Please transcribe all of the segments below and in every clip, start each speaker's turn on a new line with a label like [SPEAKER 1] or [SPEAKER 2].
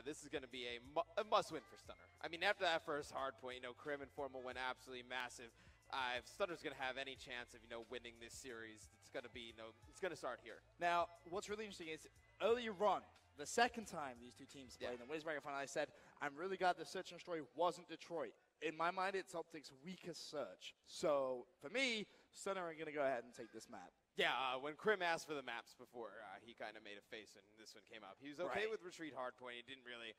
[SPEAKER 1] this is going to be a must-win for Stunner. I mean, after that first hard point, you know, Krim and Formal went absolutely massive. If Stunner's going to have any chance of, you know, winning this series, it's going to be, you know, it's going to start here.
[SPEAKER 2] Now, what's really interesting is earlier on, the second time these two teams played in the Winners Bracket final, I said, I'm really glad the Search and Destroy wasn't Detroit. In my mind, it's OpTic's weakest search. So, for me, Stunner are going to go ahead and take this map.
[SPEAKER 1] Yeah, when Krim asked for the maps before, he kind of made a face when this one came up. He was okay with Retreat Hardpoint. He didn't really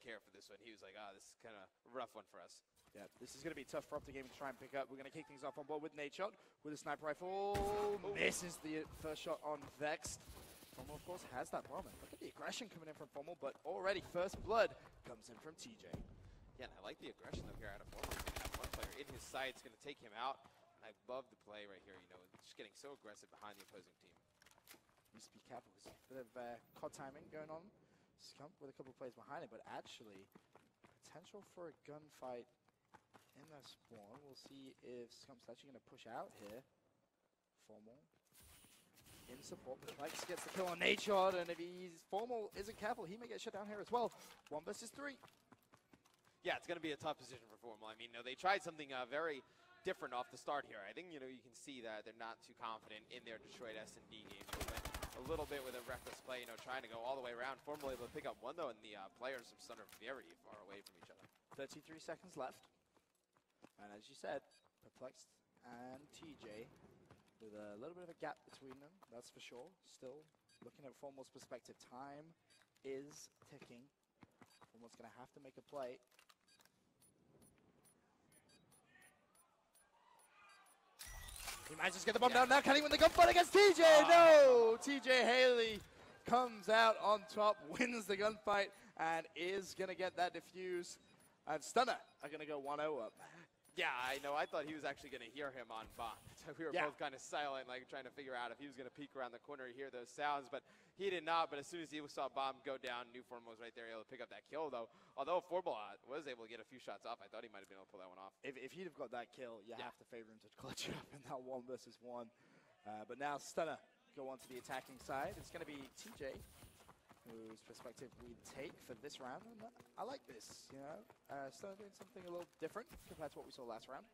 [SPEAKER 1] care for this one. He was like, this is kind of a rough one for us.
[SPEAKER 2] Yeah, this is going to be tough for OpTic Gaming to try and pick up. We're going to kick things off on board with Nate Shot with a sniper rifle. Misses the first shot on Vexed. Formal, of course, has that bomb. Look at the aggression coming in from Formal, but already first blood comes in from TJ.
[SPEAKER 1] Yeah, and I like the aggression though here out of Formal. He's going to have one player in his sights, going to take him out. And I love the play right here, you know, just getting so aggressive behind the opposing team.
[SPEAKER 2] Needs to be careful because a bit of COD timing going on. Scump with a couple of players behind it, but actually, potential for a gunfight in their spawn. We'll see if Scump's actually going to push out here. Formal in support, but Flex gets the kill on Nate Shot, and if Formal isn't careful, he may get shut down here as well. 1 versus 3.
[SPEAKER 1] Yeah, it's going to be a tough position for Formal. I mean, you know, they tried something very different off the start here. I think, you know, you can see that they're not too confident in their Detroit SnD game. They went a little bit with a reckless play, you know, trying to go all the way around. Formal able to pick up one, though, and the players from Stunner are very far away from each other.
[SPEAKER 2] 33 seconds left. And as you said, Perplexed and TJ with a little bit of a gap between them, that's for sure. Still, looking at Formal's perspective, time is ticking. Formal's going to have to make a play. He manages to get the bomb down now. Can he win the gunfight against TJ? No! TJ Haley comes out on top, wins the gunfight, and is going to get that defuse. And Stunner are going to go 1-0 up.
[SPEAKER 1] Yeah, I know. I thought he was actually going to hear him on bomb. So we were both kind of silent, like trying to figure out if he was going to peek around the corner and hear those sounds. But he did not. But as soon as he saw bomb go down, knew Formal was right there, able to pick up that kill, though. Although Formal was able to get a few shots off, I thought he might have been able to pull that one off.
[SPEAKER 2] If he'd have got that kill, you have to favor him to clutch up in that 1 versus 1. But now Stunner go on to the attacking side. It's going to be TJ, whose perspective we take for this round. And I like this, you know. Stunner doing something a little different compared to what we saw last round.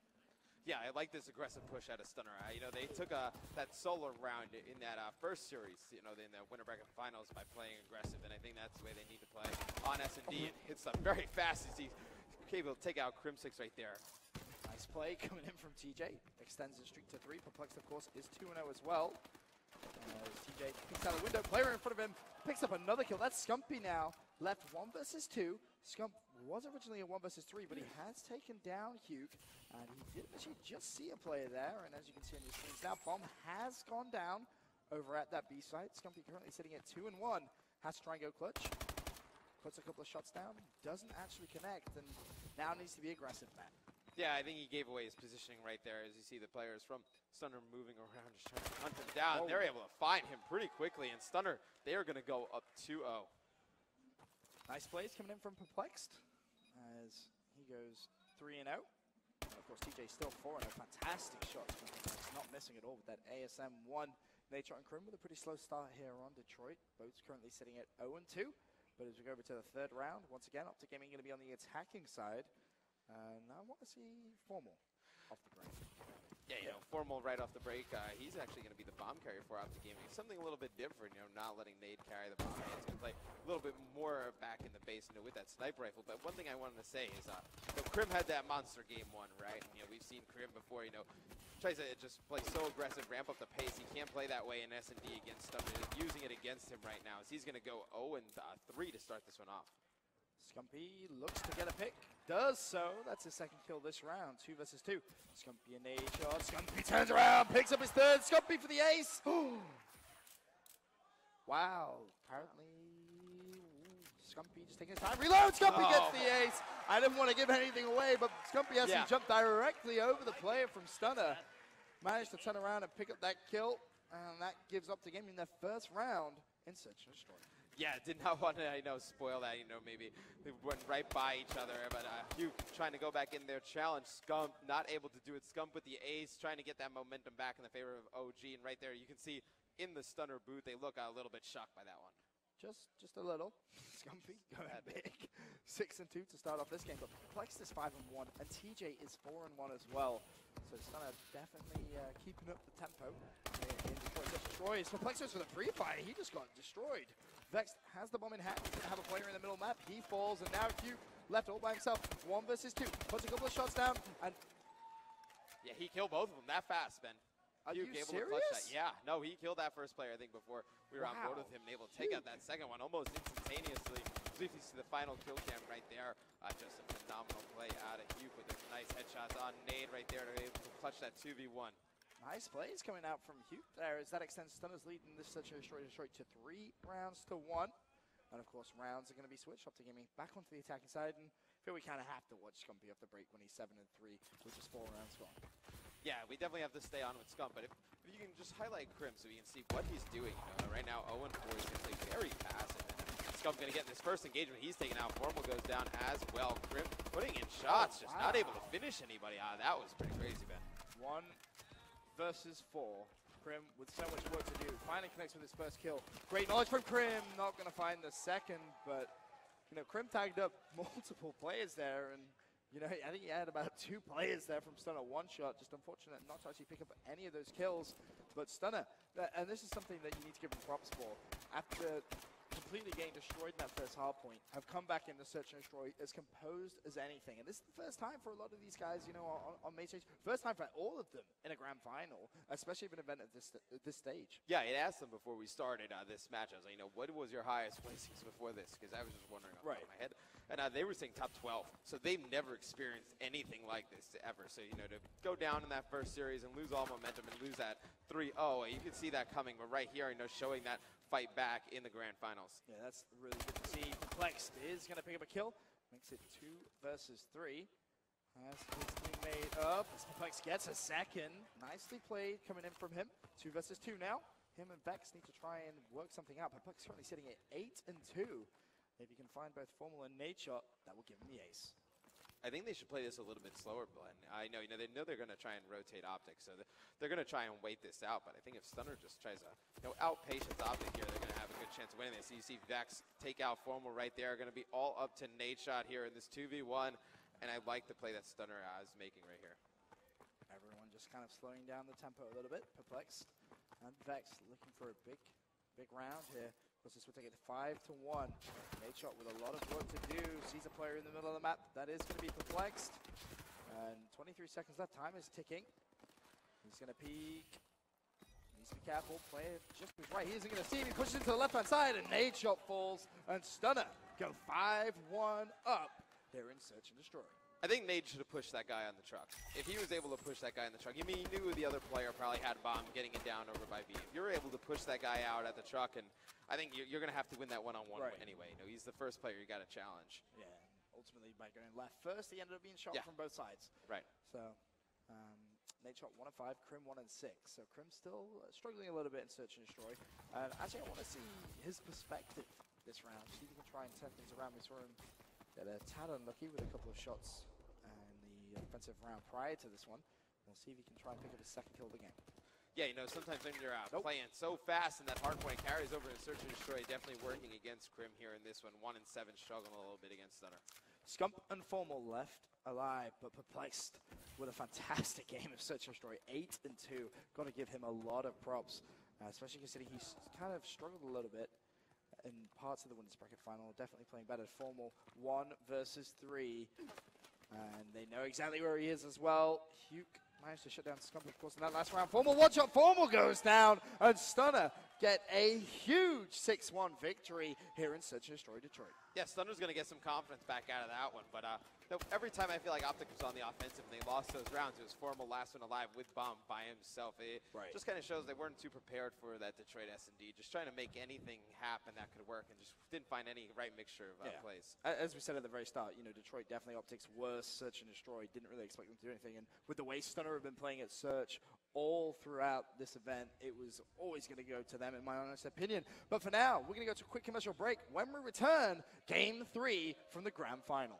[SPEAKER 1] Yeah, I like this aggressive push out of Stunner. You know, they took that solo round in that first series, you know, in the Winter Bracket Finals by playing aggressive, and I think that's the way they need to play on SnD. It hits them very fast as he's able to take out Crimsix right there.
[SPEAKER 2] Nice play coming in from TJ. Extends the streak to 3. Perplexed, of course, is 2-0 as well. TJ picks out a window, player in front of him, picks up another kill. That's Scumpy now, left 1 versus 2. Scump was originally a 1 versus 3, but he has taken down Hugh, and he did actually just see a player there, and as you can see on your screens now, bomb has gone down over at that B site. Scumpy currently sitting at 2-1, has to try and go clutch. Puts a couple of shots down, doesn't actually connect, and now needs to be aggressive, Matt.
[SPEAKER 1] Yeah, I think he gave away his positioning right there as you see the players from Stunner moving around, just trying to hunt him down. They're able to find him pretty quickly, and Stunner, they are going to go up 2-0.
[SPEAKER 2] Nice plays coming in from Perplexed as he goes 3-0. Of course, TJ still 4-0. Fantastic shots from Perplexed, not missing at all with that ASM-1. Nature and Krim with a pretty slow start here on Detroit. Both currently sitting at 0-2. But as we go over to the third round, once again, OpTic Gaming going to be on the attacking side. And I want to see Formal off the break.
[SPEAKER 1] Yeah, you know, Formal right off the break. He's actually going to be the bomb carrier for OpTic Gaming. Something a little bit different, you know, not letting Nade carry the bomb. He's going to play a little bit more back in the base, you know, with that sniper rifle. But one thing I wanted to say is, you know, Krim had that monster game 1, right? And, you know, we've seen Krim before, you know, tries to just play so aggressive, ramp up the pace. He can't play that way in SnD against Stunner. Using it against him right now. So he's going to go 0-3 to start this one off.
[SPEAKER 2] Scumpy looks to get a pick, does so. That's his second kill this round, 2 versus 2. Scumpy and Nade Shot. Scumpy turns around, picks up his third. Scumpy for the ace. Wow, apparently Scumpy just taking his time. Reload, Scumpy gets the ace. I didn't want to give anything away, but Scumpy has to jump directly over the player from Stunner. Managed to turn around and pick up that kill, and that gives OpTic Gaming their first round in Search and Destroy.
[SPEAKER 1] Yeah, did not want to, you know, spoil that. You know, maybe they went right by each other. But Hugh trying to go back in there, challenge Scump, not able to do it. Scump with the ace, trying to get that momentum back in the favor of OG. And right there, you can see in the Stunner booth, they look a little bit shocked by that one.
[SPEAKER 2] just a little. Scumpy going big. 6-2 to start off this game, but Perplex is 5-1, and TJ is 4-1 as well. So Stunner definitely keeping up the tempo in Detroit. Just destroys Perplex for the pre-fire. He just got destroyed. Vex has the bomb in hand. He's gonna have a player in the middle map. He falls, and now Q left all by himself. 1 versus 2. Puts a couple of shots down, and
[SPEAKER 1] yeah, he killed both of them that fast, Ben.
[SPEAKER 2] are you
[SPEAKER 1] able
[SPEAKER 2] serious?
[SPEAKER 1] to clutch that. Yeah, no, he killed that first player, I think, before we were on board
[SPEAKER 2] Wow.
[SPEAKER 1] with him and able to take out that second one almost instantaneously. So if you see the final kill cam right there, just a phenomenal play out of Hugh with those nice headshots on Nade right there to be able to clutch that 2v1.
[SPEAKER 2] Nice plays coming out from Hugh there as that extends Stunner's lead in this Search and Destroy to 3 rounds to 1. And of course, rounds are going to be switched. OpTic Gaming back onto the attacking side, and I feel we kind of have to watch Scumpy off the break when he's 7-3 with just 4 rounds gone. Yeah,
[SPEAKER 1] we definitely have to stay on with Scump, but if you can just highlight Crim so we can see what he's doing. You know, right now, 0-4 is going to play very passive. Scump going to get in this first engagement. He's taken out. Formal goes down as well. Crim putting in shots, just not able to finish anybody. That was pretty crazy, Ben.
[SPEAKER 2] 1 versus 4. Crim with so much work to do. Finally connects with his first kill. Great knowledge from Crim. Not going to find the second, but you know, Crim tagged up multiple players there, and you know, I think he had about 2 players there from Stunner. 1 shot, just unfortunate not to actually pick up any of those kills. But Stunner, and this is something that you need to give him props for. After completely getting destroyed in that first hard point, have come back in the Search and Destroy as composed as anything. And this is the first time for a lot of these guys, you know, on main stage. First time for all of them in a grand final, especially if an event at this stage.
[SPEAKER 1] Yeah, I asked them before we started this match. I was like, you know, what was your highest placings before this? Because I was just wondering off the top of my head. And they were saying top 12. So they've never experienced anything like this ever. So, you know, to go down in that first series and lose all momentum and lose that 3-0, you can see that coming. But right here, you know, showing that fight back in the grand finals.
[SPEAKER 2] Yeah, that's really good to see. Perplex is going to pick up a kill. Makes it 2 versus 3. As his team made up, as Perplex gets a second. Nicely played coming in from him. 2 versus 2 now. Him and Vex need to try and work something out. Perplex currently sitting at 8-2. If you can find both Formal and Nadeshot, that will give him the ace.
[SPEAKER 1] I think they should play this a little bit slower, Glenn. I know, they know they're going to try and rotate OpTic, so they're going to try and wait this out. But I think if Stunner just tries to, outpace OpTic here, they're going to have a good chance of winning this. So you see Vex take out Formal right there. Going to be all up to Nadeshot here in this 2v1, and I like the play that Stunner is making right here.
[SPEAKER 2] Everyone just kind of slowing down the tempo a little bit. Perplexed and Vex looking for a big round here. This will take it 5-1. Nadeshot with a lot of work to do. Sees a player in the middle of the map. That is going to be Perplexed. And 23 seconds left. Time is ticking. He's going to peek. Needs to be careful. Player just was right. He isn't going to see him. He pushes into the left-hand side, and Nadeshot falls. And Stunner go 5-1 up. They're in Search and Destroy.
[SPEAKER 1] I think Nade should have pushed that guy on the truck. If he was able to push that guy on the truck, he knew the other player probably had bomb getting it down over by B. If you're able to push that guy out at the truck, and I think you're going to have to win that one-on-one anyway. He's the first player you got to challenge.
[SPEAKER 2] Yeah, ultimately by going left first, he ended up being shot from both sides.
[SPEAKER 1] Right.
[SPEAKER 2] So, Nadeshot 1-5, Crim 1-6. So Crim still struggling a little bit in Search and Destroy. And actually, I want to see his perspective this round. See if he can try and turn things around. We saw him get a tad unlucky with a couple of shots in the offensive round prior to this one. We'll see if he can try and pick up his second kill of the game.
[SPEAKER 1] Yeah, sometimes when you're playing so fast and that hardpoint carries over in Search and Destroy, definitely working against Crim here in this one. 1-7, struggling a little bit against Stunner.
[SPEAKER 2] Scump and Formal left alive, but Perplexed with a fantastic game of Search and Destroy. 8-2. Got to give him a lot of props, especially considering he's kind of struggled a little bit in parts of the winners bracket final. Definitely playing better. Formal 1 versus 3. And they know exactly where he is as well. Hugh managed to shut down Scump, of course, in that last round. Formal one shot. Formal goes down, and Stunner get a huge 6-1 victory here in Search and Destroy Detroit.
[SPEAKER 1] Yeah, Stunner's going to get some confidence back out of that one. But every time I feel like OpTic was on the offensive and they lost those rounds, it was Formal last one alive with bomb by himself. It just kind of shows they weren't too prepared for that Detroit SnD. Just trying to make anything happen that could work and just didn't find any right mixture of plays.
[SPEAKER 2] As we said at the very start, Detroit definitely OpTic's worst Search and Destroy. Didn't really expect them to do anything. And with the way Stunner have been playing at Search all throughout this event, it was always going to go to them, in my honest opinion. But for now, we're going to go to a quick commercial break. When we return, Game 3 from the Grand Final.